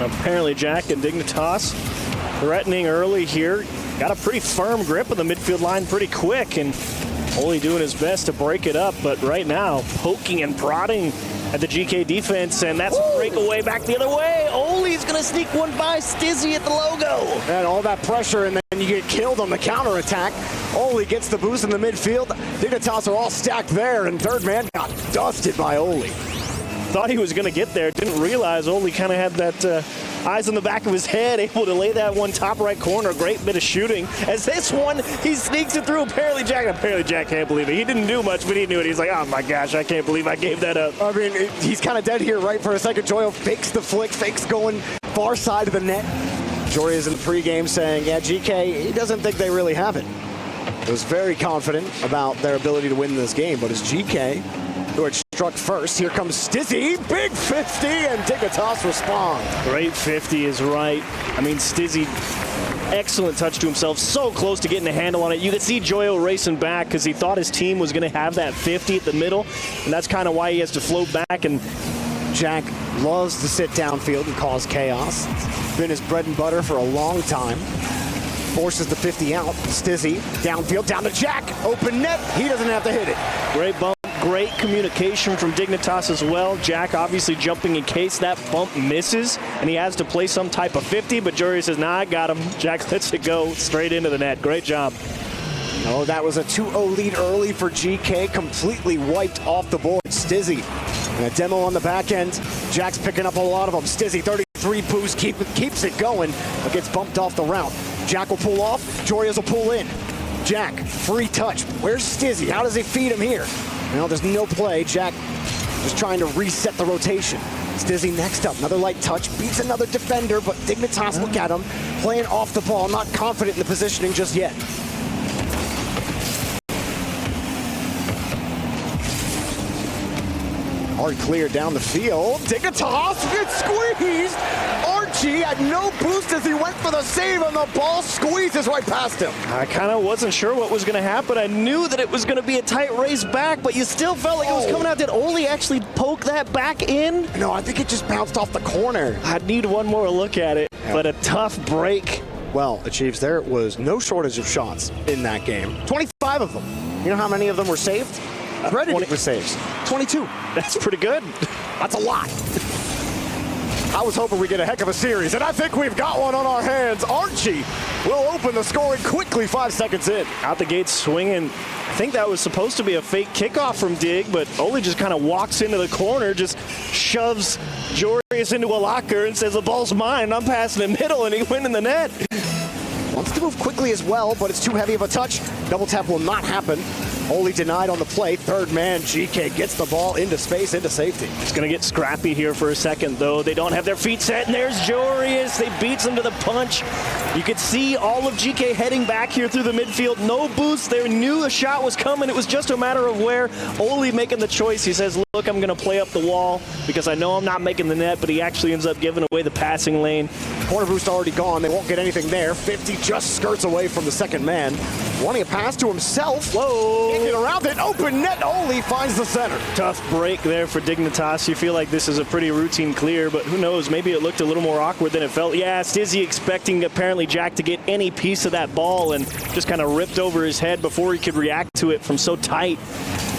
And apparently Jack and Dignitas threatening early here. Got a pretty firm grip of the midfield line pretty quick, and only doing his best to break it up. But right now, poking and prodding at the GK defense, and that's a breakaway back the other way. Oli's going to sneak one by Stizzy at the logo. And all that pressure, and then you get killed on the counterattack. Oli gets the boost in the midfield. Dignitas are all stacked there, and third man got dusted by Oli. Thought he was going to get there. Didn't realize Oli kind of had that eyes on the back of his head, able to lay that one top right corner. Great bit of shooting. As this one, he sneaks it through. Apparently Jack can't believe it. He didn't do much, but he knew it. He's like, oh my gosh, I can't believe I gave that up. I mean, he's kind of dead here right for a second. Joyo fakes the flick, fakes going far side of the net. Jory is in the pregame saying, yeah, GK, he doesn't think they really have it. He was very confident about their ability to win this game, but it's GK who had struck first. Here comes Stizzy, big 50, and Dignitas responds. Great 50 is right. I mean, Stizzy, excellent touch to himself, so close to getting a handle on it. You could see Joyo racing back because he thought his team was going to have that 50 at the middle, and that's kind of why he has to float back. And Jack loves to sit downfield and cause chaos. It's been his bread and butter for a long time. Forces the 50 out. Stizzy, downfield, down to Jack. Open net, he doesn't have to hit it. Great bump. Great communication from Dignitas as well. Jack obviously jumping in case that bump misses, and he has to play some type of 50, but Jory says, nah, I got him. Jack lets it go straight into the net. Great job. Oh, that was a 2-0 lead early for GK, completely wiped off the board. Stizzy, and a demo on the back end. Jack's picking up a lot of them. Stizzy, 33 boost, keeps it going, but gets bumped off the route. Jack will pull off, Jorias will pull in. Jack, free touch. Where's Stizzy? How does he feed him here? Well, there's no play. Jack just trying to reset the rotation. Stizzy next up. Another light touch. Beats another defender, but Dignitas, look at him. Playing off the ball. Not confident in the positioning just yet. Hard clear down the field. Dignitas gets squeezed. Archie had no boost as he went for the save, and the ball squeezes right past him. I kind of wasn't sure what was going to happen. I knew that it was going to be a tight race back, but you still felt like it was coming out. Did Oli actually poke that back in? No, I think it just bounced off the corner. I'd need one more look at it, but a tough break. Well, Achieves, there was no shortage of shots in that game. 25 of them. You know how many of them were saved? Reddit was saves. 22. That's pretty good. That's a lot. I was hoping we'd get a heck of a series, and I think we've got one on our hands. Archie will open the scoring quickly 5 seconds in. Out the gate swinging. I think that was supposed to be a fake kickoff from Dig, but Oli just kind of walks into the corner, just shoves Jorius into a locker and says, the ball's mine, I'm passing it middle, and he went in the net. Wants to move quickly as well, but it's too heavy of a touch. Double tap will not happen. Oli denied on the play. Third man, GK gets the ball into space, into safety. It's going to get scrappy here for a second, though. They don't have their feet set, and there's Jorius. They beats him to the punch. You could see all of GK heading back here through the midfield. No boost. They knew a shot was coming. It was just a matter of where. Oli making the choice. He says, look, I'm going to play up the wall because I know I'm not making the net, but he actually ends up giving away the passing lane. Corner boost already gone. They won't get anything there. 50 just skirts away from the second man. Wanting a pass to himself. Whoa. Can't get around it. Open net. Oli finds the center. Tough break there for Dignitas. You feel like this is a pretty routine clear, but who knows? Maybe it looked a little more awkward than it felt. Yeah, Stizzy expecting apparently Jack to get any piece of that ball and just kind of ripped over his head before he could react to it from so tight.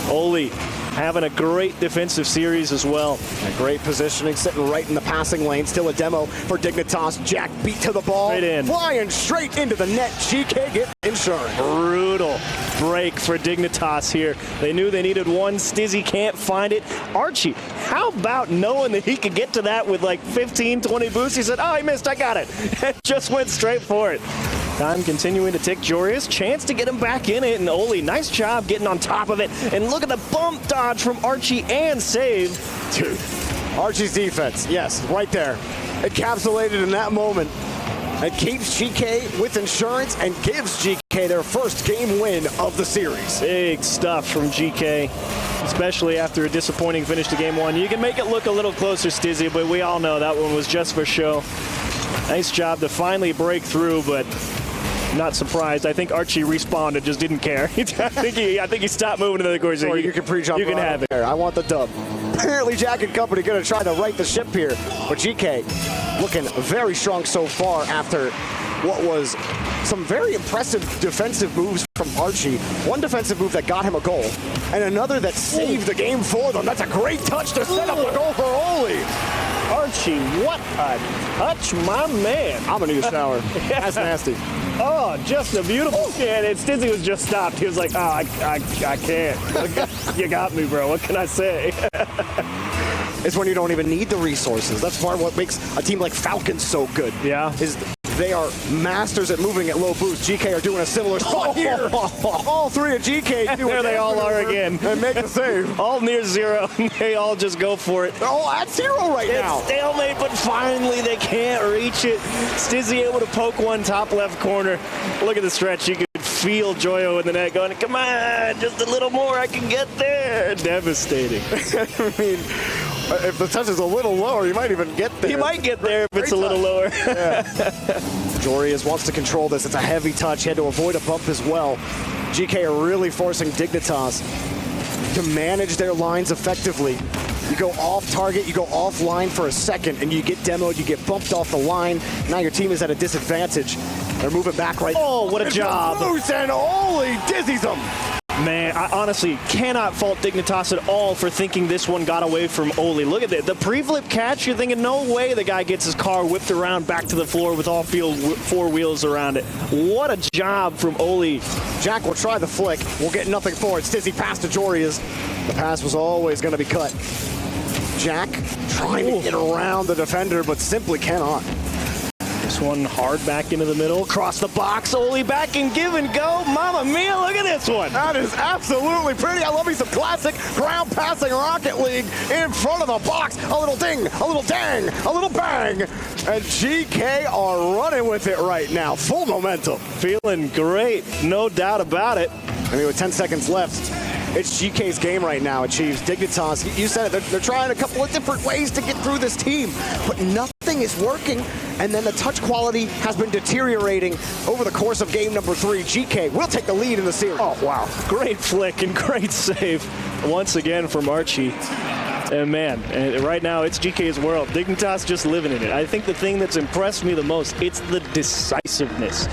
Oli having a great defensive series as well. A great positioning, sitting right in the passing lane. Still a demo for Dignitas. Jack beat to the ball. Straight in. Flying straight into the net. GK get insurance. Brutal break for Dignitas here. They knew they needed one. Stizzy can't find it. Archie, how about knowing that he could get to that with like 15, 20 boosts? He said, oh, he missed, I got it. And just went straight for it. Time continuing to tick. Jorius, chance to get him back in it, and Oli, nice job getting on top of it. And look at the bump dodge from Archie and save. Dude, Archie's defense, yes, right there. Encapsulated in that moment. It keeps GK with insurance and gives GK their first game win of the series. Big stuff from GK, especially after a disappointing finish to game one. You can make it look a little closer, Stizzy, but we all know that one was just for show. Nice job to finally break through, but not surprised. I think Archie respawned and just didn't care. I think he stopped moving to the course. Or you can pre-jump. You can have it. I want the dub. Apparently Jack and company going to try to right the ship here. But GK looking very strong so far after what was some very impressive defensive moves from Archie. One defensive move that got him a goal, and another that saved the game for them. That's a great touch to set up the goal for Oli. Archie, what a touch, my man. I'm gonna need a shower. That's nasty. Oh, just a beautiful scan. And Stizzy was just stopped. He was like, oh, I can't. You got me, bro. What can I say? It's when you don't even need the resources. That's part of what makes a team like Falcons so good. Yeah. Is they are masters at moving at low boost. GK are doing a similar spot here. All three of GK do There they all are again. And make the save. All near zero. They all just go for it. They're all at zero right now. It's stalemate, but finally they can't reach it. Stizzy able to poke one top left corner. Look at the stretch. You could feel Joyo in the net going, come on, just a little more, I can get there. Devastating. I mean, if the touch is a little lower, you might even get there. He might get there if it's a little lower. Yeah. Jorius wants to control this. It's a heavy touch. He had to avoid a bump as well. GK are really forcing Dignitas to manage their lines effectively. You go off target, you go offline for a second, and you get demoed, you get bumped off the line. Now your team is at a disadvantage. They're moving back right. Oh, what a job. And Oli dizzies them. Man, I honestly cannot fault Dignitas at all for thinking this one got away from Oli. Look at that. The pre-flip catch, you're thinking, no way the guy gets his car whipped around back to the floor with all four wheels around it. What a job from Oli. Jack will try the flick. We'll get nothing for it. Stizzy pass to Jorius. The pass was always going to be cut. Jack trying to get around the defender, but simply cannot. This one hard back into the middle, across the box, Oli back and give and go. Mamma mia, look at this one. That is absolutely pretty. I love me some classic ground passing Rocket League in front of the box. A little ding, a little dang, a little bang. And GK are running with it right now. Full momentum. Feeling great, no doubt about it. I mean, with 10 seconds left, it's GK's game right now, Chiefs. Dignitas, you said it, they're trying a couple of different ways to get through this team, but nothing is working, and then the touch quality has been deteriorating over the course of game number 3. GK will take the lead in the series. Oh, wow. Great flick and great save once again from Archie. And man, right now it's GK's world. Dignitas just living in it. I think the thing that's impressed me the most, it's the decisiveness.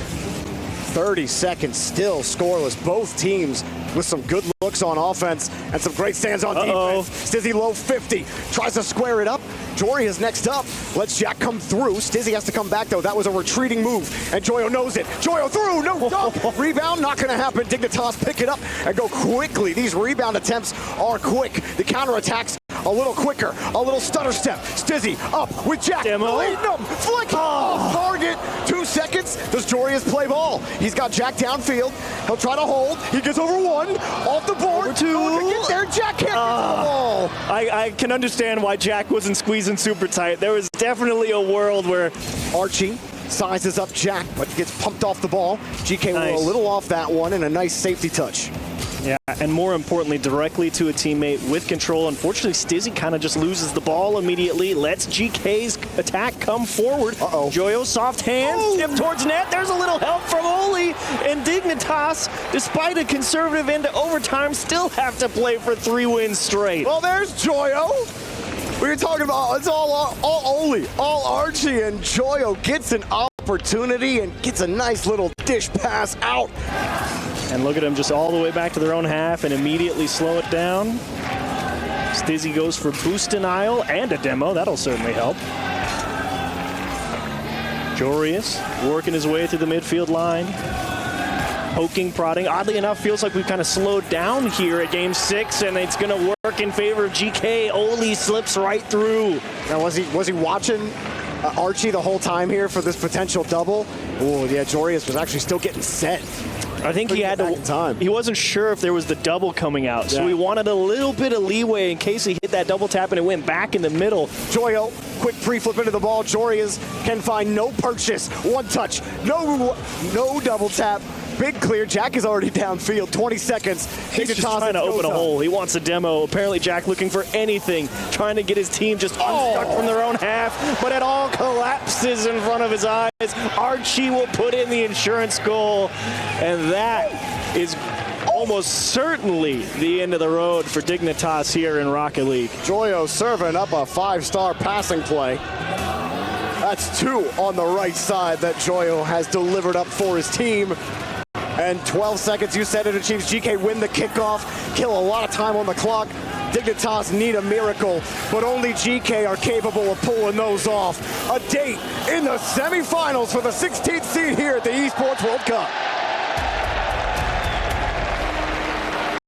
30 seconds, still scoreless. Both teams with some good looks on offense and some great stands on defense. Stizzy low 50, tries to square it up. Jory is next up, lets Jack come through. Stizzy has to come back though. That was a retreating move, and Joyo knows it. Joyo through, no dunk. Rebound, not gonna happen. Dignitas pick it up and go quickly. These rebound attempts are quick. The counterattacks a little quicker, a little stutter step. Stizzy up with Jack. Leading him, flick off target. 2 seconds. Does Jorius play ball? He's got Jack downfield. He'll try to hold. He gets over one, off the board. Over two. Going to get there. Jack can't get the ball. I can understand why Jack wasn't squeezing super tight. There was definitely a world where Archie sizes up Jack, but gets pumped off the ball. GK will a little off that one, and a nice safety touch. Yeah, and more importantly, directly to a teammate with control. Unfortunately, Stizzy kind of just loses the ball immediately, lets GK's attack come forward. Joyo, soft hands, tip towards net. There's a little help from Oli, and Dignitas, despite a conservative end to overtime, still have to play for 3 wins straight. Well, there's Joyo. We were talking about, it's all Oli, all Archie, and Joyo gets an opportunity and gets a nice little dish pass out. And look at them just all the way back to their own half and immediately slow it down. Stizzy goes for boost denial and a demo. That'll certainly help. Jorius working his way through the midfield line. Poking, prodding. Oddly enough, feels like we've kind of slowed down here at game 6, and it's going to work in favor of GK. Oli slips right through. Now, was he watching Archie the whole time here for this potential double? Oh, yeah, Jorius was actually still getting set. I think he had to. He wasn't sure if there was the double coming out, so he wanted a little bit of leeway in case he hit that double tap and it went back in the middle. Joyo, quick pre-flip into the ball. Jorius can find no purchase, one touch, no double tap. Big clear. Jack is already downfield. 20 seconds. He's just trying to open a hole. He wants a demo. Apparently, Jack looking for anything, trying to get his team just unstuck from their own half, but it all collapses in front of his eyes. Archie will put in the insurance goal, and that is almost certainly the end of the road for Dignitas here in Rocket League. Joyo serving up a 5-star passing play. That's 2 on the right side that Joyo has delivered up for his team. And 12 seconds, you said it, achieves GK win the kickoff, kill a lot of time on the clock. Dignitas need a miracle, but only GK are capable of pulling those off. A date in the semifinals for the 16th seed here at the Esports World Cup.